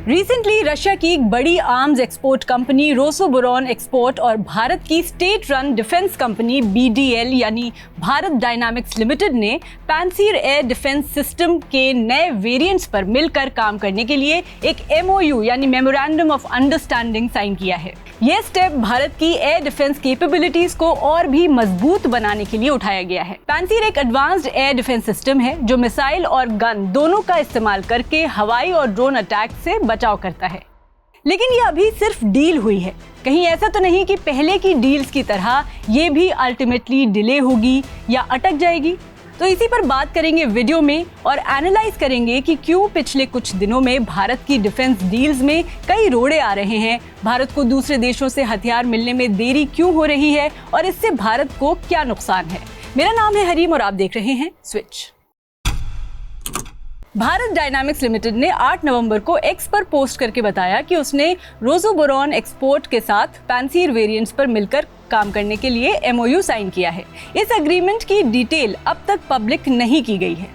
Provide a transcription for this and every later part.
Recently Russia की एक बड़ी आर्म्स एक्सपोर्ट कंपनी रोसोबुरोन एक्सपोर्ट और भारत की state run defence company BDL यानी भारत डायनामिक्स लिमिटेड ने पैंसीर एयर डिफेंस सिस्टम के नए वेरिएंट्स पर मिलकर काम करने के लिए एक MOU यानी मेमोरेंडम ऑफ अंडरस्टैंडिंग साइन किया है। यह स्टेप भारत की एयर डिफेंस कैपेबिलिटीज को और भी मजबूत बनाने के लिए उठाया गया है। पैंसीर एक एडवांस्ड एयर डिफेंस सिस्टम है जो मिसाइल और गन दोनों का इस्तेमाल करके हवाई और ड्रोन अटैक से बचाव करता है। लेकिन ये अभी सिर्फ डील हुई है, कहीं ऐसा तो नहीं कि पहले की डील्स की तरह ये भी अल्टीमेटली डिले होगी या अटक जाएगी। तो इसी पर बात करेंगे वीडियो में और एनालाइज करेंगे कि क्यों पिछले कुछ दिनों में भारत की डिफेंस डील्स में कई रोड़े आ रहे हैं, भारत को दूसरे देशों से हथियार मिलने में देरी क्यों हो रही है और इससे भारत को क्या नुकसान है। मेरा नाम है हरीम और आप देख रहे हैं स्विच। भारत डायनामिक्स लिमिटेड ने 8 नवंबर को एक्स पर पोस्ट करके बताया कि उसने रोसोबुरोन एक्सपोर्ट के साथ पैंसीर वेरिएंट्स पर मिलकर काम करने के लिए MOU साइन किया है। इस एग्रीमेंट की डिटेल अब तक पब्लिक नहीं की गई है।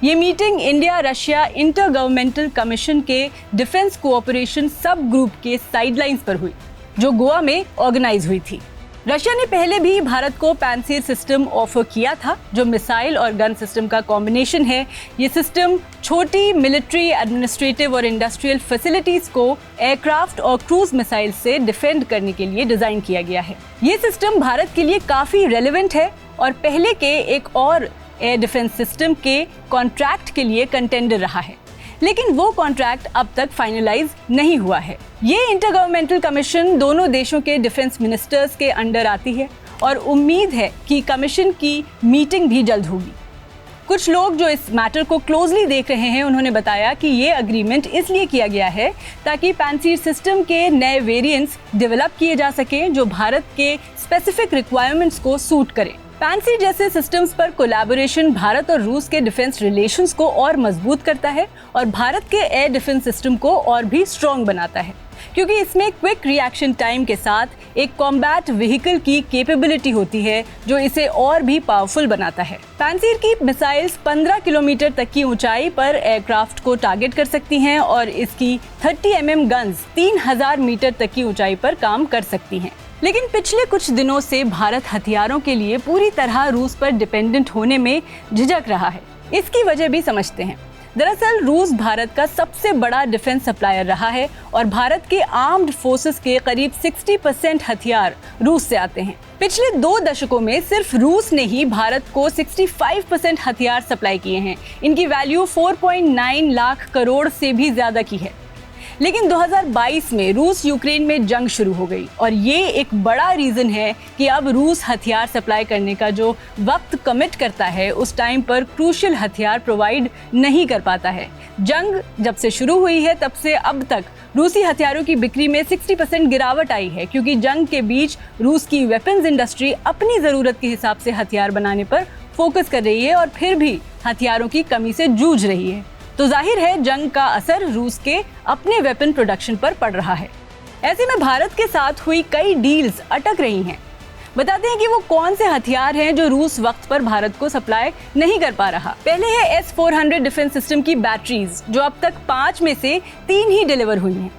ये meeting India Russia inter governmental commission के डिफेंस कोऑपरेशन सब ग्रुप के साइडलाइंस पर हुई, जो गोवा में ऑर्गेनाइज हुई थी। रशिया ने पहले भी भारत को पैंसीर सिस्टम ऑफर किया था, जो मिसाइल और गन सिस्टम का कॉम्बिनेशन है। ये सिस्टम छोटी मिलिट्री, एडमिनिस्ट्रेटिव और इंडस्ट्रियल फैसिलिटीज को एयरक्राफ्ट और क्रूज मिसाइल से डिफेंड करने के लिए डिजाइन किया गया है। ये सिस्टम भारत के लिए काफी रेलेवेंट है और पहले के एक और एयर डिफेंस सिस्टम के कॉन्ट्रैक्ट के लिए कंटेंडर रहा है, लेकिन वो कॉन्ट्रैक्ट अब तक फाइनलाइज नहीं हुआ है। ये इंटरगवर्नमेंटल कमीशन दोनों देशों के डिफेंस मिनिस्टर्स के अंडर आती है और उम्मीद है कि कमीशन की मीटिंग भी जल्द होगी। कुछ लोग जो इस मैटर को क्लोजली देख रहे हैं, उन्होंने बताया कि ये अग्रीमेंट इसलिए किया गया है ताकि पैंसीर सिस्टम के नए वेरिएंट्स डेवलप किए जा सकें जो भारत के स्पेसिफिक रिक्वायरमेंट्स को सूट करें। पैंसीर जैसे सिस्टम्स पर कोलैबोरेशन भारत और रूस के डिफेंस रिलेशंस को और मजबूत करता है और भारत के एयर डिफेंस सिस्टम को और भी स्ट्रॉन्ग बनाता है, क्योंकि इसमें क्विक रिएक्शन टाइम के साथ एक कॉम्बैट व्हीकल की कैपेबिलिटी होती है जो इसे और भी पावरफुल बनाता है। पैंसीर की मिसाइल्स 15 किलोमीटर तक की ऊंचाई पर एयरक्राफ्ट को टारगेट कर सकती हैं और इसकी 30 mm गन्स 3000 मीटर तक की ऊंचाई पर काम कर सकती हैं। लेकिन पिछले कुछ दिनों से भारत हथियारों के लिए पूरी तरह रूस पर डिपेंडेंट होने में झिझक रहा है। इसकी वजह भी समझते हैं। दरअसल रूस भारत का सबसे बड़ा डिफेंस सप्लायर रहा है और भारत के आर्म्ड फोर्सेस के करीब 60% हथियार रूस से आते हैं। पिछले 2 दशकों में सिर्फ रूस ने ही भारत को 65% हथियार सप्लाई किए हैं। इनकी वैल्यू 4.9 लाख करोड़ से भी ज्यादा की है। लेकिन 2022 में रूस यूक्रेन में जंग शुरू हो गई और ये एक बड़ा रीज़न है कि अब रूस हथियार सप्लाई करने का जो वक्त कमिट करता है उस टाइम पर क्रूशियल हथियार प्रोवाइड नहीं कर पाता है। जंग जब से शुरू हुई है तब से अब तक रूसी हथियारों की बिक्री में 60% गिरावट आई है, क्योंकि जंग के बीच रूस की वेपन्स इंडस्ट्री अपनी ज़रूरत के हिसाब से हथियार बनाने पर फोकस कर रही है और फिर भी हथियारों की कमी से जूझ रही है। तो जाहिर है जंग का असर रूस के अपने वेपन प्रोडक्शन पर पड़ रहा है। ऐसे में भारत के साथ हुई कई डील्स अटक रही हैं। बताते हैं कि वो कौन से हथियार हैं जो रूस वक्त पर भारत को सप्लाई नहीं कर पा रहा। पहले है S-400 डिफेंस सिस्टम की बैटरीज, जो अब तक 5 में से 3 ही डिलीवर हुई हैं।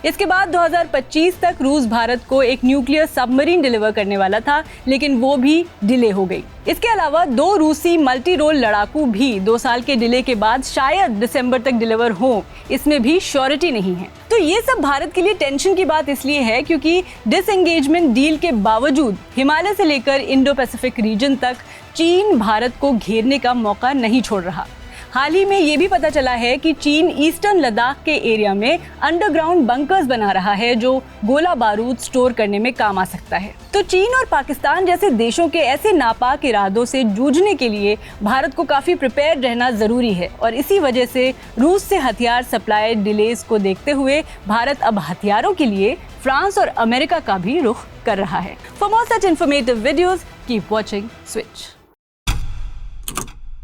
इसके बाद 2025 तक रूस भारत को एक न्यूक्लियर सबमरीन डिलीवर करने वाला था, लेकिन वो भी डिले हो गई। इसके अलावा 2 रूसी मल्टी रोल लड़ाकू भी 2 साल के डिले के बाद शायद दिसंबर तक डिलीवर हो, इसमें भी श्योरिटी नहीं है। तो ये सब भारत के लिए टेंशन की बात इसलिए है क्योंकि डिसएंगेजमेंट डील के बावजूद हिमालय से लेकर इंडो पैसिफिक रीजन तक चीन भारत को घेरने का मौका नहीं छोड़ रहा। हाल ही में ये भी पता चला है कि चीन ईस्टर्न लद्दाख के एरिया में अंडरग्राउंड बंकर्स बना रहा है जो गोला बारूद स्टोर करने में काम आ सकता है। तो चीन और पाकिस्तान जैसे देशों के ऐसे नापाक इरादों से जूझने के लिए भारत को काफी प्रिपेयर्ड रहना जरूरी है और इसी वजह से रूस से हथियार सप्लाई डिलेज को देखते हुए भारत अब हथियारों के लिए फ्रांस और अमेरिका का भी रुख कर रहा है। For more such informative videos keep watching switch.